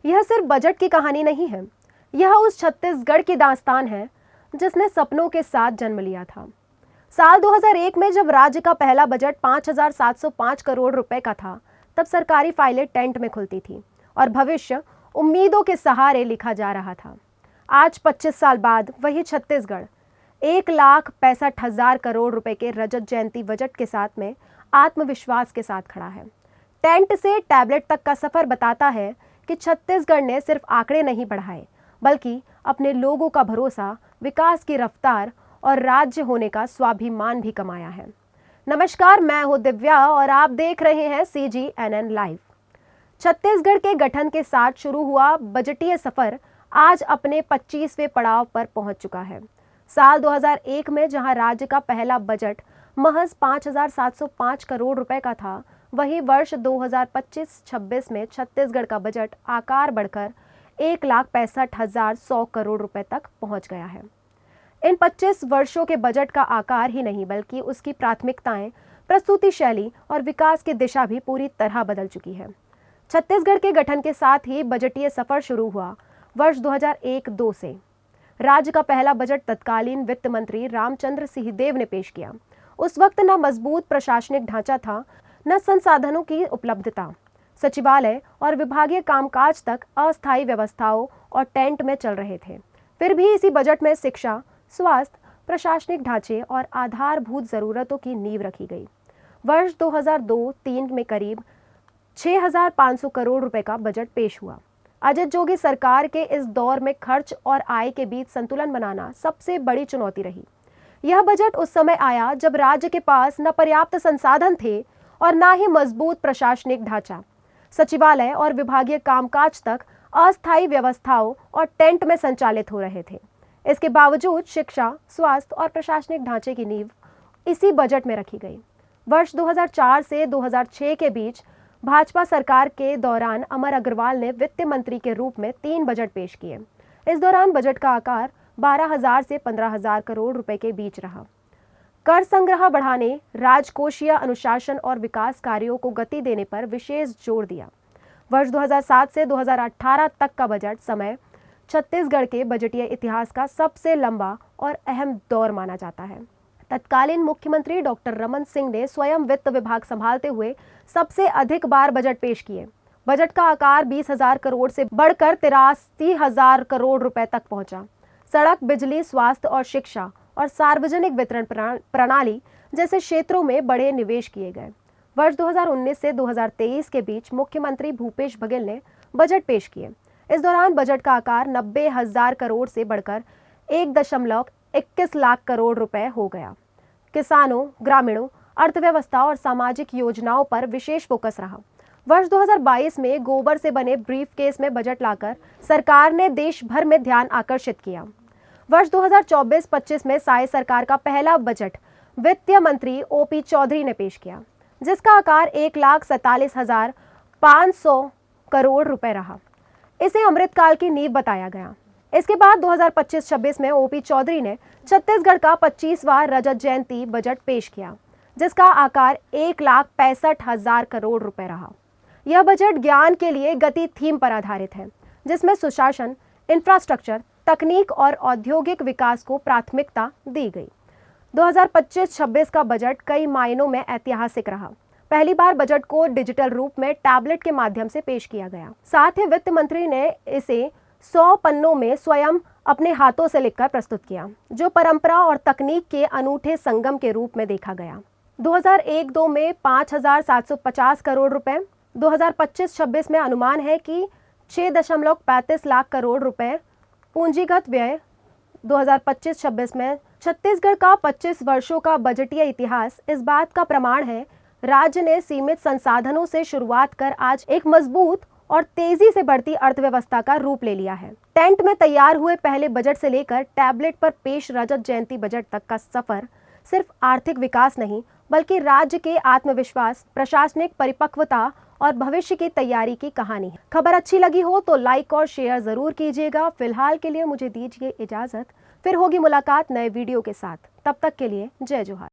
यह सिर्फ बजट की कहानी नहीं है, यह उस छत्तीसगढ़ की दास्तान है जिसने सपनों के साथ जन्म लिया था। साल 2001 में जब राज्य का पहला बजट 5,705 करोड़ रुपए का था, तब सरकारी फाइलें टेंट में खुलती थी और भविष्य उम्मीदों के सहारे लिखा जा रहा था। आज 25 साल बाद वही छत्तीसगढ़ 1,65,000 करोड़ रुपए के रजत जयंती बजट के साथ में आत्मविश्वास के साथ खड़ा है। टेंट से टैबलेट तक का सफर बताता है कि छत्तीसगढ़ ने सिर्फ आंकड़े नहीं बढ़ाए, बल्कि अपने लोगों का भरोसा, विकास की रफ्तार और राज्य होने का स्वाभिमान भी कमाया है। नमस्कार, मैं हूं दिव्या और आप देख रहे हैं CGNN लाइव। छत्तीसगढ़ के गठन के साथ शुरू हुआ बजटीय सफर आज अपने 25वें पड़ाव पर पहुंच चुका है। साल 2001 में जहां राज्य का पहला बजट महज 5,705 करोड़ रुपए का था, वहीं वर्ष 2025-26 में छत्तीसगढ़ का बजट आकार बढ़कर 1,65,100 करोड़ रुपए तक पहुंच गया है। इन 25 वर्षों के बजट का आकार ही नहीं, बल्कि उसकी प्राथमिकताएं, प्रस्तुति शैली और विकास की दिशा भी पूरी तरह बदल चुकी है। छत्तीसगढ़ के गठन के साथ ही बजटीय सफर शुरू हुआ वर्ष 2001-2 से। राज्य का पहला बजट तत्कालीन वित्त मंत्री रामचंद्र सिंहदेव ने पेश किया। उस वक्त न मजबूत प्रशासनिक ढांचा था, न संसाधनों की उपलब्धता। सचिवालय और विभागीय कामकाज तक अस्थायी व्यवस्थाओं और टेंट में चल रहे थे। फिर भी इसी बजट में शिक्षा, स्वास्थ्य, प्रशासनिक ढांचे और आधारभूत जरूरतों की नींव रखी गई। वर्ष 2002-3 में करीब 6,500 करोड़ रुपए का बजट पेश हुआ। अजित जोगी सरकार के इस दौर में खर्च और आय के बीच संतुलन बनाना सबसे बड़ी चुनौती रही। यह बजट उस समय आया जब राज्य के पास न पर्याप्त संसाधन थे और न ही मजबूत प्रशासनिक ढांचा। सचिवालय और विभागीय कामकाज तक अस्थायी व्यवस्थाओं और टेंट में संचालित हो रहे थे। इसके बावजूद शिक्षा, स्वास्थ्य और प्रशासनिक ढांचे की नींव इसी बजट में रखी गई। वर्ष 2004 से 2006 के बीच भाजपा सरकार के दौरान अमर अग्रवाल ने वित्त मंत्री के रूप में 3 बजट पेश किए। इस दौरान बजट का आकार 12,000 से 15,000 करोड़ रुपए के बीच रहा। कर संग्रह बढ़ाने, राजकोषीय अनुशासन और विकास कार्यों को गति देने पर विशेष जोर दिया। वर्ष 2007 से 2018 तक का बजट समय छत्तीसगढ़ के बजटीय इतिहास का सबसे लंबा और अहम दौर माना जाता है। तत्कालीन मुख्यमंत्री डॉक्टर रमन सिंह ने स्वयं वित्त विभाग संभालते हुए सबसे अधिक बार बजट पेश किए। बजट का आकार 20,000 करोड़ से बढ़कर 83,000 करोड़ रुपए तक पहुंचा। सड़क, बिजली, स्वास्थ्य और शिक्षा और सार्वजनिक वितरण प्रणाली जैसे क्षेत्रों में बड़े निवेश किए गए। वर्ष 2019 से 2023 के बीच मुख्यमंत्री भूपेश बघेल ने बजट पेश किए। इस दौरान बजट का आकार 90,000 करोड़ से बढ़कर 1.21 लाख करोड़ रुपए हो गया। किसानों, ग्रामीणों, अर्थव्यवस्था और सामाजिक योजनाओं पर विशेष फोकस रहा। वर्ष 2022 में गोबर से बने ब्रीफकेस में बजट लाकर सरकार ने देश भर में ध्यान आकर्षित किया। वर्ष 2024-25 में साय सरकार का पहला बजट वित्त मंत्री OP चौधरी ने पेश किया, जिसका आकार 1,47,500 करोड़ रुपए रहा। इसे अमृतकाल की नींव बताया गया। इसके बाद 2025-26 में OP चौधरी ने छत्तीसगढ़ का 25वां रजत जयंती बजट पेश किया, जिसका आकार 1,65,000 करोड़ रुपए रहा। यह बजट ज्ञान के लिए गति थीम पर आधारित है, जिसमें सुशासन, इंफ्रास्ट्रक्चर, तकनीक और औद्योगिक विकास को प्राथमिकता दी गई। 2025-26 का बजट कई मायनों में ऐतिहासिक रहा। पहली बार बजट को डिजिटल रूप में टैबलेट के माध्यम से पेश किया गया। साथ ही वित्त मंत्री ने इसे 100 पन्नों में स्वयं अपने हाथों से लिखकर प्रस्तुत किया, जो परंपरा और तकनीक के अनूठे संगम के रूप में देखा गया। 2001-2 में 5,750 करोड़ रुपए, 2025-26 में अनुमान है कि 6.35 लाख करोड़ रुपए पूंजीगत व्यय। 2025-26 में छत्तीसगढ़ का 25 वर्षों का बजटीय इतिहास इस बात का प्रमाण है। राज्य ने सीमित संसाधनों से शुरुआत कर आज एक मजबूत और तेजी से बढ़ती अर्थव्यवस्था का रूप ले लिया है। टेंट में तैयार हुए पहले बजट से लेकर टैबलेट पर पेश रजत जयंती बजट तक का सफर सिर्फ आर्थिक विकास नहीं, बल्कि राज्य के आत्मविश्वास, प्रशासनिक परिपक्वता और भविष्य की तैयारी की कहानी है। खबर अच्छी लगी हो तो लाइक और शेयर जरूर कीजिएगा। फिलहाल के लिए मुझे दीजिए इजाजत, फिर होगी मुलाकात नए वीडियो के साथ। तब तक के लिए जय जोहार।